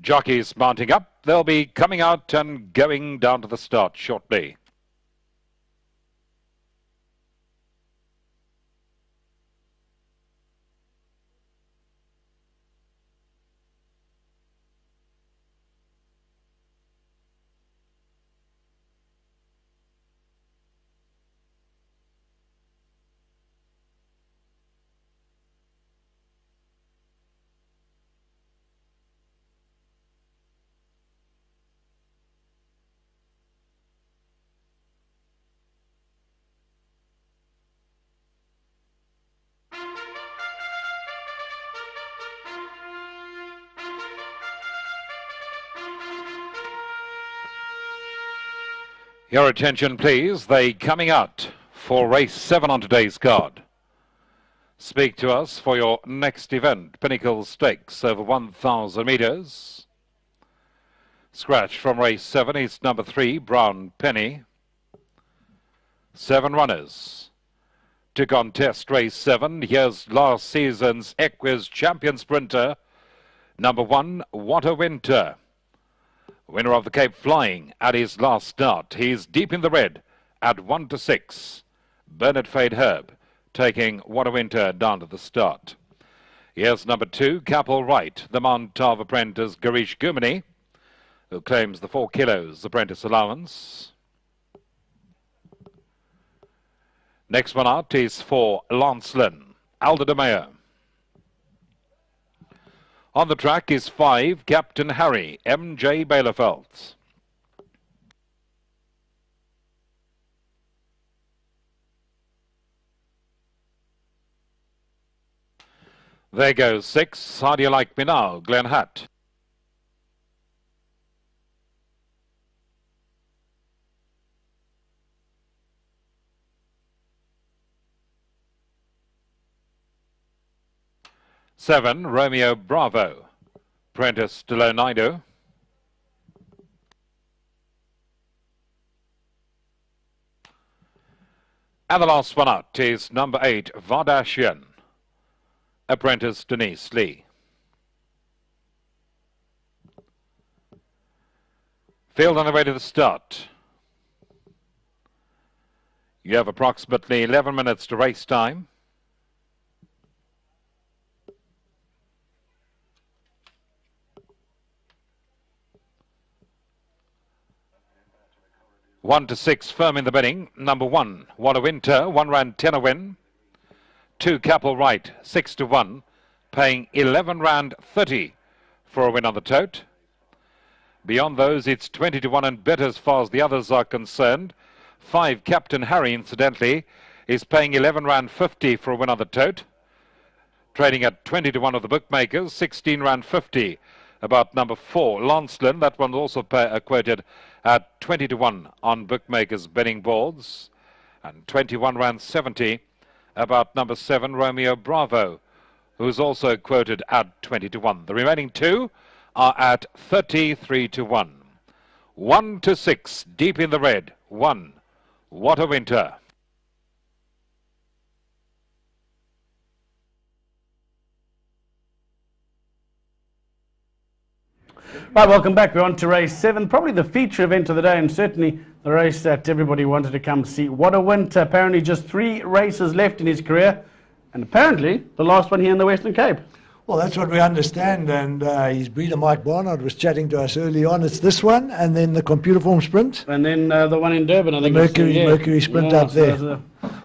Jockeys mounting up. They'll be coming out and going down to the start shortly. Your attention, please. They coming out for race 7 on today's card. Speak to us for your next event. Pinnacle Stakes over 1,000 metres. Scratch from race 7 is number 3, Brown Penny. 7 runners to contest race 7. Here's last season's Equus champion sprinter, number 1, What a Winter. Winner of the Cape Flying at his last start. He's deep in the red at 1-6. Bernard Fade Herb taking What a Winter down to the start. Here's number 2, Capel Wright, the Mount Tav apprentice Garish Gumini, who claims the 4 kilos apprentice allowance. Next one out is for Lancelin, Aldo de Meyer. On the track is 5, Captain Harry, M.J. Bielefeld. There goes 6, How Do You Like Me Now, Glenn Hatt. Seven, Romeo Bravo, Prentice Delonaido. And the last one out is number 8, Vardashian, apprentice Denise Lee. Field on the way to the start. You have approximately 11 minutes to race time. One to 6 firm in the bidding. Number 1, What a Winter, 1 rand 10 a win. 2, Capel Wright, 6 to 1, paying 11 rand 30 for a win on the tote. Beyond those, it's 20 to 1 and better as far as the others are concerned. 5, Captain Harry, incidentally, is paying 11 rand 50 for a win on the tote. Trading at 20 to 1 of the bookmakers, 16 rand 50 about number 4, Lancelin. That one's also quoted at 20 to 1 on bookmakers' betting boards. And 21 rand 70 about number 7, Romeo Bravo, who's also quoted at 20 to 1. The remaining 2 are at 33 to 1. 1 to 6, deep in the red. 1, What a Winter. Right, welcome back. We're on to race 7, probably the feature event of the day, and certainly the race that everybody wanted to come see. What a Winter. Apparently just 3 races left in his career, and apparently the last one here in the Western Cape. Well, that's what we understand, and his breeder Mike Barnard was chatting to us early on. It's this one, and then the computer form sprint. And then the one in Durban, I think. Mercury sprint up there.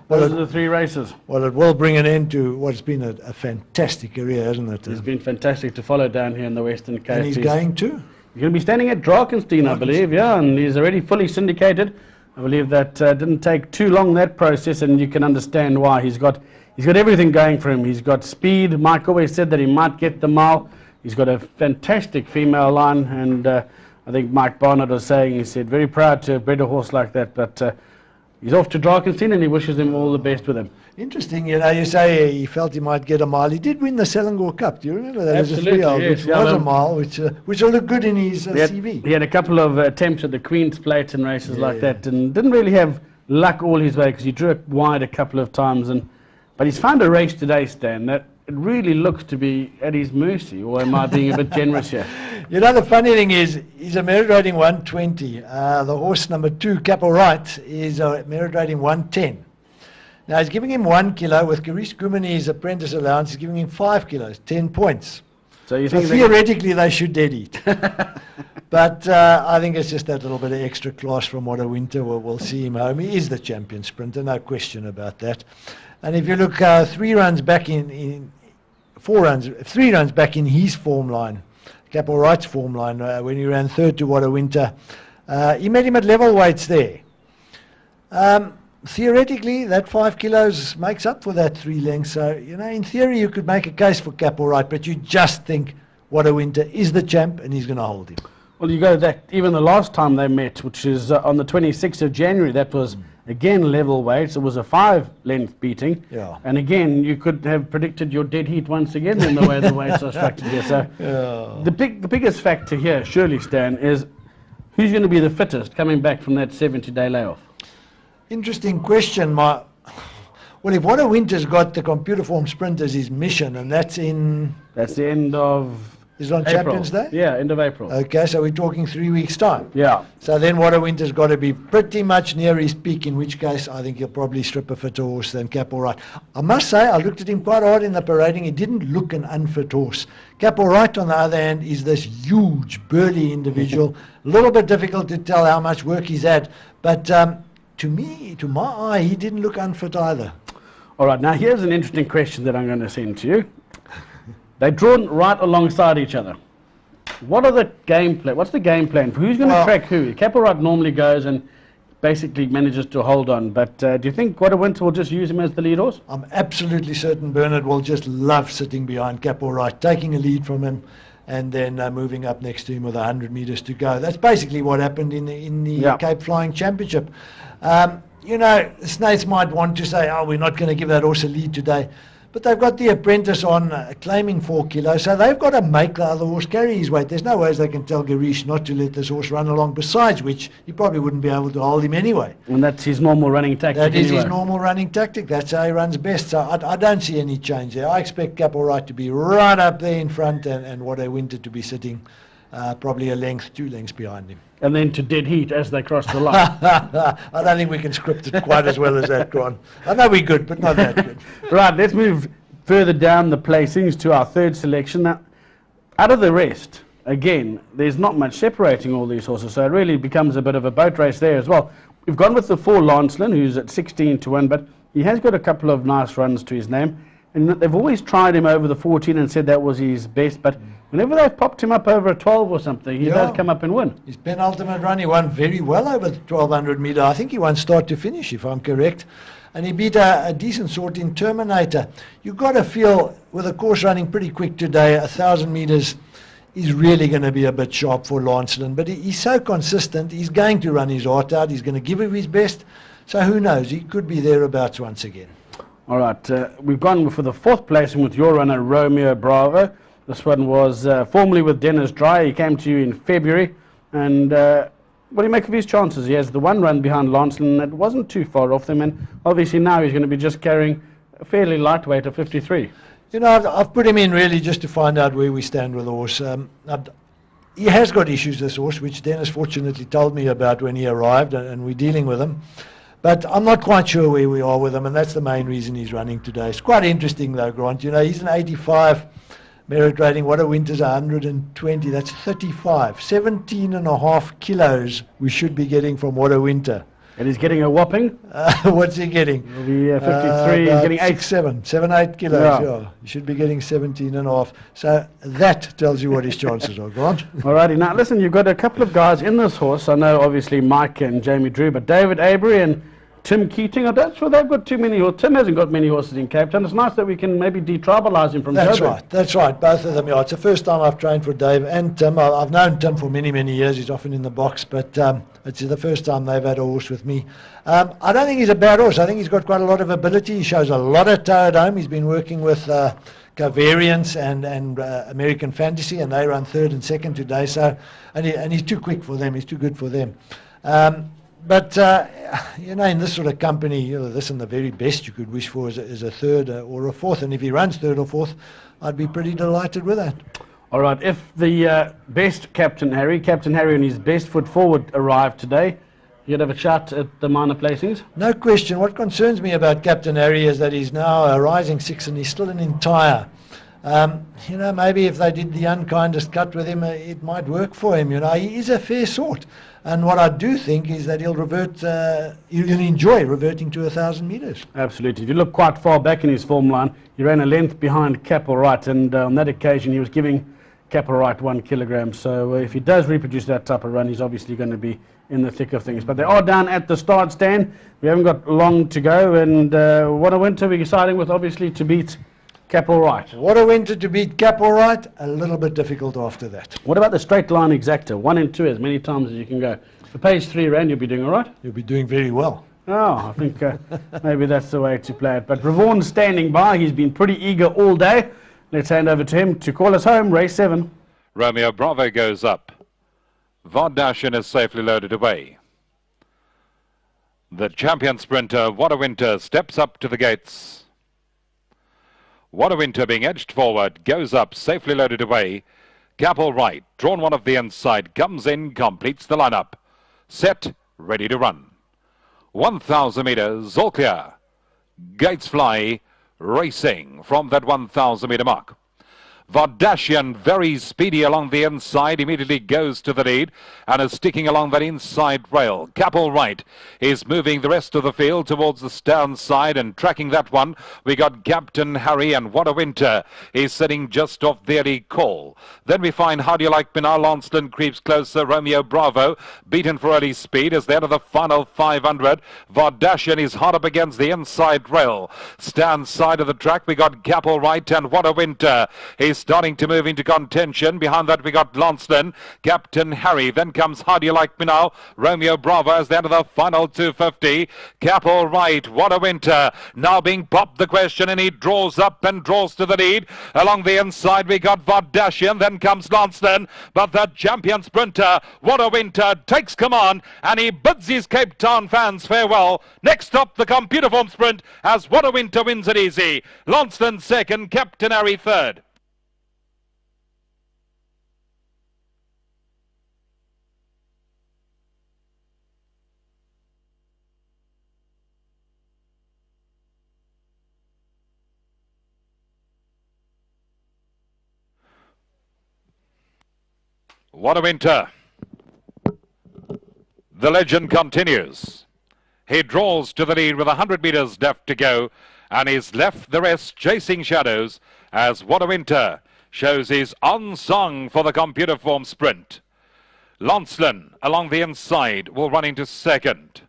Those are the 3 races. Well, it will bring an end to what's been a fantastic career, hasn't it? It's been fantastic to follow down here in the Western Cape. And he's going to? He's going to be standing at Drakenstein, I believe, yeah, and he's already fully syndicated. I believe that didn't take too long, that process, and you can understand why. He's got everything going for him. He's got speed. Mike always said that he might get the mile. He's got a fantastic female line, and I think Mike Barnard was saying, he said, very proud to have bred a horse like that, but he's off to Drakenstein, and he wishes him all the best with him. Interesting, you know, you say he felt he might get a mile. He did win the Selangor Cup. Do you remember that? Absolutely, yes. Which was a mile, which will look good in his CV. He had a couple of attempts at the Queen's Plate and races like that, and didn't really have luck all his way because he drew it wide a couple of times. But he's found a race today, Stan, that it really looks to be at his mercy, or am I being a bit generous here? You know, the funny thing is, he's a merit rating 120. The horse number 2, Capel Wright, is a merit rating 110. Now, he's giving him 1 kilo. With Girish Gumani's apprentice allowance, he's giving him 5 kilos, 10 points. So you think theoretically they should dead eat. But I think it's just that little bit of extra class from What a Winter. We'll see him home. He is the champion sprinter, no question about that. And if you look 3 runs back in 3 runs back in his form line, Capel Wright's form line, when he ran third to What a Winter, he met him at level weights there. Theoretically, that 5 kilos makes up for that 3 lengths. So, you know, in theory, you could make a case for Capel Wright, but you just think What a Winter is the champ and he's going to hold him. Well, you go that even the last time they met, which is on the 26th of January, that was again level weights. It was a 5-length beating. Yeah. And again, you could have predicted your dead heat once again in the way the weights are structured here. So the biggest factor here, surely, Stan, is who's going to be the fittest coming back from that 70-day layoff? Interesting question. Well, if What a Winter's got the computer form sprint as his mission, and that's the end of Is it on April. Champions Day? Yeah, end of April. Okay, so we're talking 3 weeks' time. Yeah. So then What a Winter's got to be pretty much near his peak, in which case I think he'll probably strip a fitter horse than Capel Wright. I must say, I looked at him quite hard in the parading. He didn't look an unfit horse. Capel Wright, on the other hand, is this huge, burly individual. A little bit difficult to tell how much work he's had, but to my eye, he didn't look unfit either. All right, now here's an interesting question that I'm going to send to you. They're drawn right alongside each other. What are the game plan? What's the game plan for who's going to track who? Capel Wright normally goes and basically manages to hold on, but do you think What a Winter will just use him as the lead horse? I'm absolutely certain Bernard will just love sitting behind Capel Wright, taking a lead from him, and then moving up next to him with 100 metres to go. That's basically what happened in the Cape Flying Championship. You know, Snaiths might want to say, oh, we're not going to give that horse a lead today. But they've got the apprentice on claiming 4 kilos, so they've got to make the other horse carry his weight. There's no ways they can tell Girish not to let this horse run along, besides which he probably wouldn't be able to hold him anyway. And that's his normal running tactic. That is his normal running tactic. That's how he runs best. So I don't see any change there. I expect Capel Wright to be right up there in front and What a Winter to be sitting probably a length, 2 lengths behind him. And then to dead heat as they cross the line. I don't think we can script it quite as well as that, Gron. I know we're good, but not that good. Right, let's move further down the placings to our third selection. Now, out of the rest, again, there's not much separating all these horses, so it really becomes a bit of a boat race there as well. We've gone with the 4 Lancelin, who's at 16-1, but he has got a couple of nice runs to his name. And they've always tried him over the 14 and said that was his best, but whenever they've popped him up over a 12 or something, he does come up and win. His penultimate run, he won very well over the 1200 metre. I think he won start to finish, if I'm correct. And he beat a decent sort in Terminator. You've got to feel, with the course running pretty quick today, 1,000 metres is really going to be a bit sharp for Lancelin. But he's so consistent, he's going to run his heart out, he's going to give him his best. So who knows, he could be thereabouts once again. All right, we've gone for the 4th placing with your runner, Romeo Bravo. This one was formerly with Dennis Dry. He came to you in February. And what do you make of his chances? He has the 1 run behind Lancelin that wasn't too far off them. And obviously now he's going to be just carrying a fairly lightweight of 53. You know, I've put him in really just to find out where we stand with the horse. He has got issues, this horse, which Dennis fortunately told me about when he arrived, and we're dealing with him. But I'm not quite sure where we are with him, and that's the main reason he's running today. It's quite interesting, though, Grant. You know, he's an 85 merit rating. What a Winter's 120. That's 35. 17.5 kilos we should be getting from What a Winter. And he's getting a whopping? What's he getting? He'll be 53. He's getting 8. 7-8 kilos, yeah. He should be getting 17.5. So that tells you what his chances are, Grant. All righty. Now, listen, you've got a couple of guys in this horse. I know, obviously, Mike and Jamie Drew, but David Avery and Tim Keating, I'm not sure they've got too many horses. Tim hasn't got many horses in Cape Town. It's nice that we can maybe detribalize him from Joburg. That's right, both of them. Yeah, it's the first time I've trained for Dave and Tim. I've known Tim for many, many years. He's often in the box, but it's the first time they've had a horse with me. I don't think he's a bad horse. I think he's got quite a lot of ability. He shows a lot of toe at home. He's been working with Covariance and American Fantasy, and they run 3rd and 2nd today. So, and he's too quick for them. He's too good for them. But, you know, in this sort of company, you know, this and the very best you could wish for is a 3rd or a 4th. And if he runs 3rd or 4th, I'd be pretty delighted with that. All right, if the best Captain Harry and his best foot forward arrived today, you'd have a shot at the minor placings? No question. What concerns me about Captain Harry is that he's now a rising six and he's still an entire. Maybe if they did the unkindest cut with him, it might work for him. He is a fair sort. And what I do think is that he'll enjoy reverting to 1,000 metres. Absolutely. If you look quite far back in his form line, he ran a length behind Capel Wright, and on that occasion he was giving Capel Wright 1 kilogram. So if he does reproduce that type of run, he's obviously going to be in the thick of things. But they are down at the start stand. We haven't got long to go, and What a Winter we're deciding with, obviously, to beat Capel Wright. What a Winter to beat Capel Wright, a little bit difficult after that. What about the straight line exactor? 1 and 2 as many times as you can go. If it pays 3 rand, you'll be doing all right? You'll be doing very well. Oh, I think maybe that's the way to play it. But Ravon's standing by. He's been pretty eager all day. Let's hand over to him to call us home, race 7. Romeo Bravo goes up. Vardashian is safely loaded away. The champion sprinter, What a Winter, steps up to the gates. What a Winter, being edged forward, goes up, safely loaded away. Capel Wright, drawn one of the inside, comes in, completes the lineup. Set, ready to run. 1,000 metres, all clear. Gates fly, racing from that 1,000 metre mark. Vardashian, very speedy along the inside, immediately goes to the lead and is sticking along that inside rail. Capel Wright is moving the rest of the field towards the stern side and tracking that one. We got Captain Harry, and What a Winter is sitting just off the early call. Then we find How Do You Like Me Now? Launceston creeps closer. Romeo Bravo beaten for early speed as they enter the final 500. Vardashian is hard up against the inside rail. Stern side of the track, we got Capel Wright, and What a Winter is starting to move into contention. Behind that we got Launceston, Captain Harry, then comes How Do You Like Me Now? Romeo Bravo as they enter the final 250. Capel Wright, What a Winter, now being popped the question, and he draws up and draws to the lead. Along the inside we got Vardashian, then comes Launceston, but the champion sprinter, What a Winter, takes command and he bids his Cape Town fans farewell. Next up the computer form sprint as What a Winter wins it easy. Launceston second, Captain Harry third. What a Winter. The legend continues. He draws to the lead with 100 metres left to go and is left the rest chasing shadows as What a Winter shows his unsung for the computer form sprint. Launceston along the inside will run into second.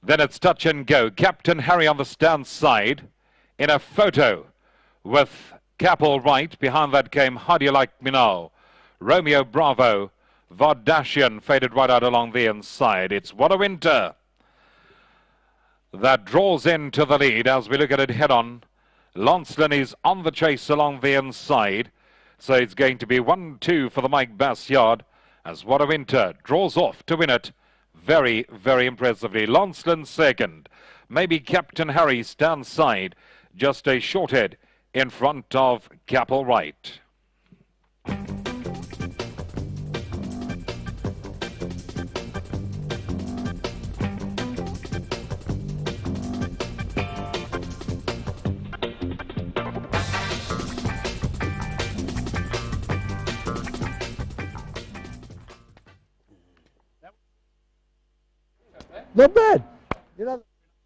Then it's touch and go. Captain Harry on the stand side in a photo with Capel Wright. Behind that came How Do You Like Me Now? Romeo Bravo, Vardashian faded right out along the inside. It's What a Winter that draws into the lead as we look at it head on. Launceston is on the chase along the inside, so it's going to be 1-2 for the Mike Bass yard as What a Winter draws off to win it very, very impressively. Launceston second, maybe Captain Harry stands side, just a short head in front of Capel Wright. Not bad.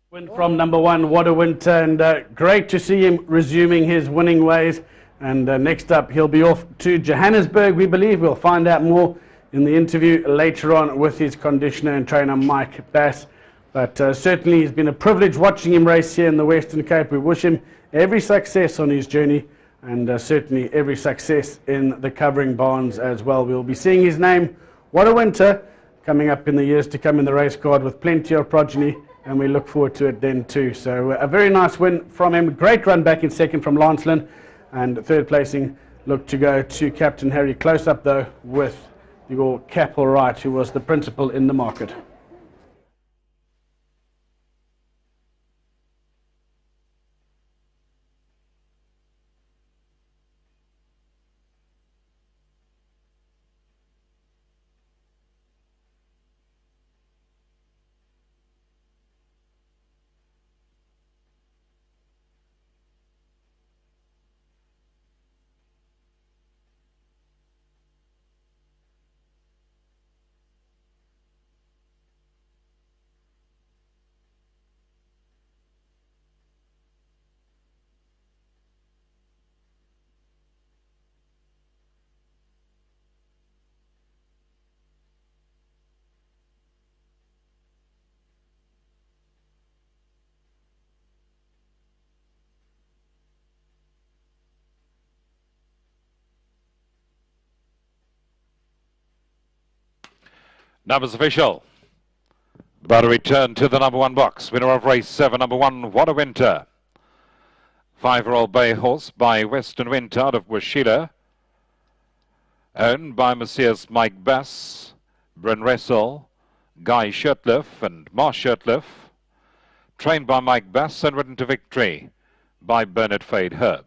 Win from number 1, What a Winter, and great to see him resuming his winning ways. And next up, he'll be off to Johannesburg, we believe. We'll find out more in the interview later on with his conditioner and trainer, Mike Bass. But certainly, it's been a privilege watching him race here in the Western Cape. We wish him every success on his journey, and certainly every success in the covering barns as well. We'll be seeing his name, What a Winter, coming up in the years to come in the race card with plenty of progeny, and we look forward to it then too. So a very nice win from him. Great run back in second from Launceston, and third placing looked to go to Captain Harry. Close up though with your Capel Wright, who was the principal in the market. Numbers official. But a return to the number 1 box. Winner of race 7, number 1, What a Winter. 5-year-old bay horse by Western Winter out of Washita. Owned by Messias Mike Bass, Bryn Ressel, Guy Shirtliff and Marsh Shirtliff. Trained by Mike Bass and ridden to victory by Bernard Fade Herb.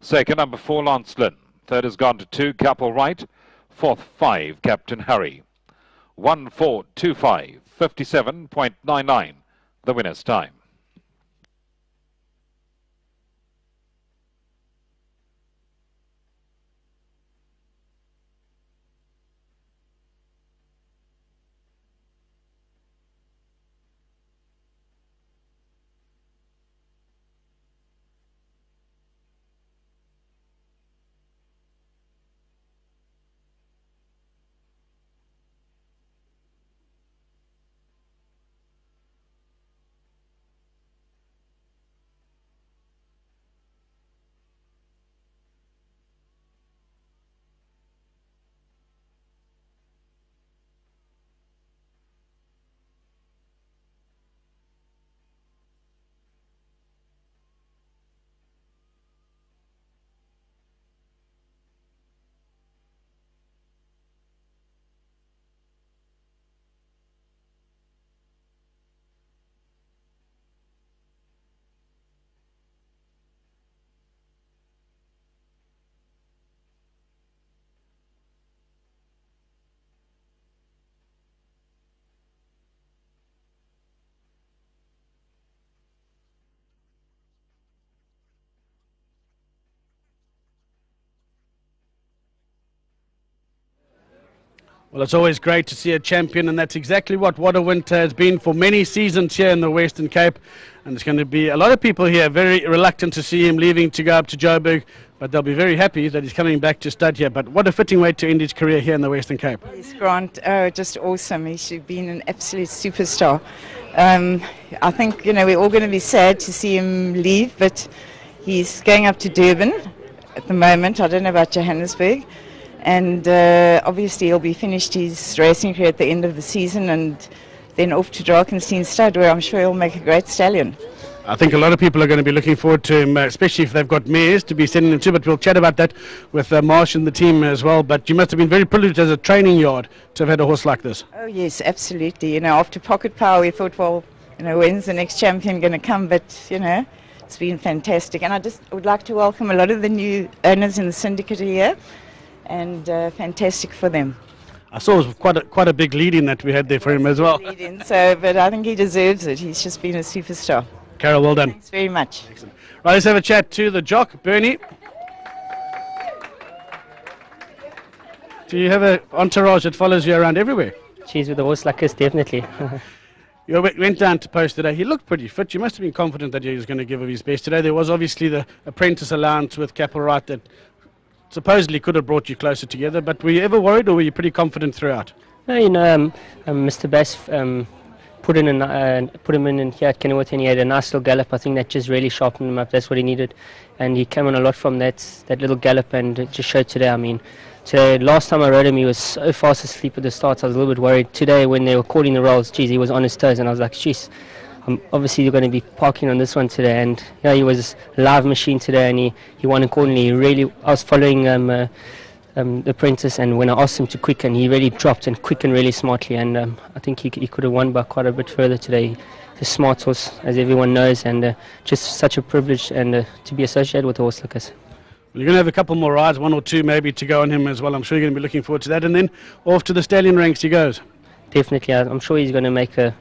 Second, number 4, Lance Lynn. Third has gone to 2, Capel Wright. Fourth, 5, Captain Harry. 1-4-2-5, 57.99, the winner's time. Well, it's always great to see a champion, and that's exactly what a Winter has been for many seasons here in the Western Cape. And there's going to be a lot of people here very reluctant to see him leaving to go up to Joburg, but they'll be very happy that he's coming back to stud here. But what a fitting way to end his career here in the Western Cape. Yes, Grant, just awesome. He's been an absolute superstar. I think, we're all going to be sad to see him leave, but he's going up to Durban at the moment. I don't know about Johannesburg. And obviously he'll be finished his racing career at the end of the season and then off to Drakenstein Stud, where I'm sure he'll make a great stallion. I think a lot of people are going to be looking forward to him, especially if they've got mares to be sending him to, but we'll chat about that with Marsh and the team as well. But you must have been very privileged as a training yard to have had a horse like this. Oh yes, absolutely. After Pocket Power we thought, well, when's the next champion going to come? But, it's been fantastic. And I just would like to welcome a lot of the new owners in the syndicate here. And fantastic for them. I saw it was quite a big lead-in that we had there for him as well. But I think he deserves it. He's just been a superstar. Carol, well done. Thanks very much. Excellent. Right, let's have a chat to the jock, Bernie. Do you have an entourage that follows you around everywhere? Cheese with a horse like this, definitely. You went down to post today. He looked pretty fit. You must have been confident that he was going to give of his best today. There was obviously the apprentice allowance with Capel Wright that supposedly could have brought you closer together, but were you ever worried, or were you pretty confident throughout? No, Mr. Bass put him in here at Kenilworth, and he had a nice little gallop. I think that just really sharpened him up. That's what he needed, and he came on a lot from that little gallop, and it just showed today. Today, last time I rode him, he was so fast asleep at the start. I was a little bit worried. Today, when they were calling the rolls, geez, he was on his toes, and I was like, geez, obviously you're going to be parking on this one today. And he was a live machine today, and he won accordingly. I was following the apprentice, and when I asked him to quicken, he really dropped and quickened really smartly, and I think he could have won by quite a bit further today. He's a smart horse, as everyone knows, and just such a privilege and to be associated with a horse like this. Well, you're going to have a couple more rides, 1 or 2 maybe, to go on him as well. I'm sure you're going to be looking forward to that, and then off to the stallion ranks he goes. Definitely, I'm sure he's going to make a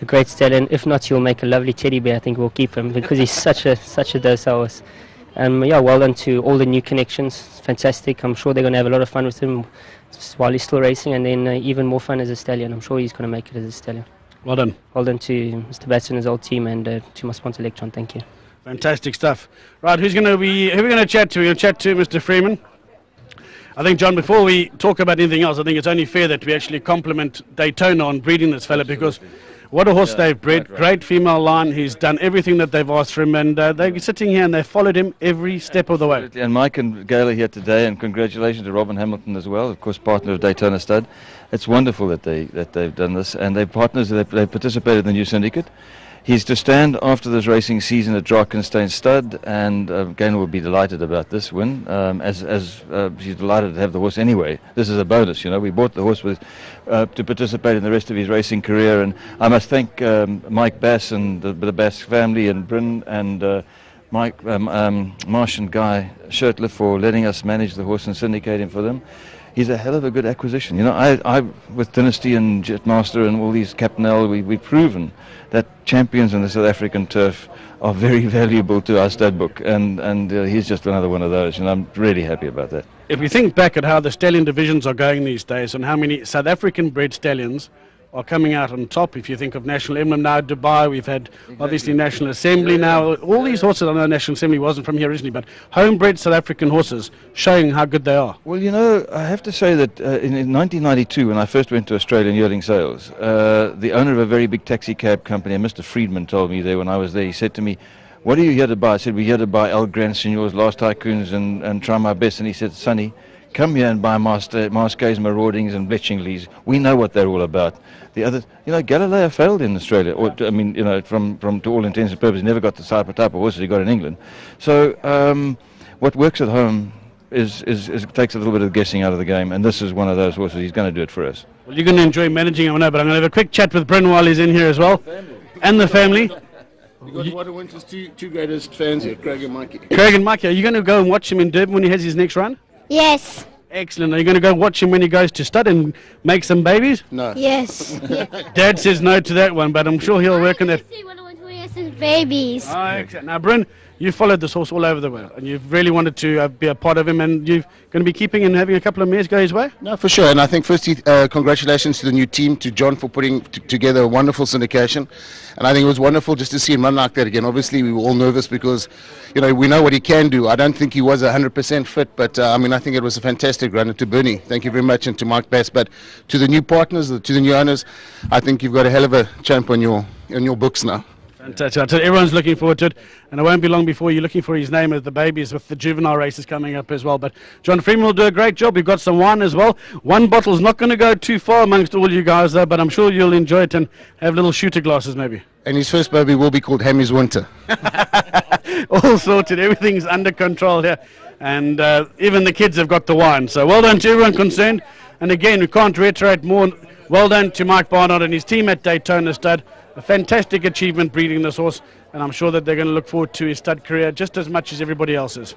great stallion. If not, he'll make a lovely teddy bear. I think we'll keep him because he's such a docile horse. Well done to all the new connections. Fantastic. I'm sure they're going to have a lot of fun with him while he's still racing, and then even more fun as a stallion. I'm sure he's going to make it as a stallion. Well done. Well done to Mr. Bass and his old team, and to my sponsor Electron. Thank you. Fantastic stuff. Right, who are we going to chat to? We're going to chat to Mr. Freeman. I think, John, before we talk about anything else, I think it's only fair that we actually compliment Daytona on breeding this fella, because what a horse they've bred. Great female line. He's done everything that they've asked for him, and they're sitting here and they followed him every step of the way. And Mike and Gail are here today, and congratulations to Robin Hamilton as well, of course, partner of Daytona Stud. It's wonderful that they've done this, and they're partners. They participated in the new syndicate. He's to stand after this racing season at Drakenstein Stud, and Gaynor will be delighted about this win, as she's delighted to have the horse anyway. This is a bonus, you know. We bought the horse to participate in the rest of his racing career, and I must thank Mike Bass and the Bass family and Bryn and Mike, Marsh and Guy Shirtliff for letting us manage the horse and syndicate him for them. He's a hell of a good acquisition. You know, I with Dynasty and Jetmaster and all these Capnell, we've proven that champions in the South African turf are very valuable to our stud book, and he's just another one of those, and I'm really happy about that. If we think back at how the stallion divisions are going these days and how many South African bred stallions are coming out on top, if you think of National Emblem now, Dubai, we've had obviously National Assembly now, all these horses. I know National Assembly wasn't from here originally, but homebred South African horses showing how good they are. Well, you know, I have to say that in 1992, when I first went to Australia in yearling sales, the owner of a very big taxi cab company, Mr. Freeman, told me there when I was there, he said to me, "What are you here to buy?" I said, "We're here to buy El Grand Seigneurs, Last Tycoons, and Try My Best." And he said, "Sonny, come here and buy Masquets, Maraudings and Bletchingley's. We know what they're all about." The other, you know, Galileo failed in Australia. Or, I mean, you know, from to all intents and purposes, never got the type of horses he got in England. So what works at home is takes a little bit of guessing out of the game, and this is one of those horses. He's going to do it for us. Well, you're going to enjoy managing him, I know, but I'm going to have a quick chat with Bryn while he's in here as well, and the family. We've got one of Winter's two greatest fans here, Craig and Mikey. Craig and Mikey, are you going to go and watch him in Durban when he has his next run? Yes. Excellent. Are you going to go watch him when he goes to stud and make some babies? No. Yes. Dad says no to that one, but I'm sure he'll work on that. See when I want to have some babies. Oh, excellent. Now, Bryn, you followed this horse all over the world, and you've really wanted to be a part of him, and you're going to be keeping and having a couple of mares go his way? No, for sure. And I think firstly, congratulations to the new team, to John for putting together a wonderful syndication. And I think it was wonderful just to see him run like that again. Obviously, we were all nervous because, you know, we know what he can do. I don't think he was 100% fit, but I mean, I think it was a fantastic run. And to Bernie, thank you very much, and to Mike Bass. But to the new partners, to the new owners, I think you've got a hell of a champ on your books now. Fantastic. Everyone's looking forward to it, and it won't be long before you're looking for his name as the babies with the juvenile races coming up as well. But John Freeman will do a great job. We've got some wine as well. One bottle's not going to go too far amongst all you guys, though, but I'm sure you'll enjoy it and have little shooter glasses maybe. And his first baby will be called Hammy's Winter. All sorted. Everything's under control here, and even the kids have got the wine. So well done to everyone concerned. And again, we can't reiterate more. Well done to Mike Barnard and his team at Daytona Stud. A fantastic achievement breeding this horse, and I'm sure that they're going to look forward to his stud career just as much as everybody else is.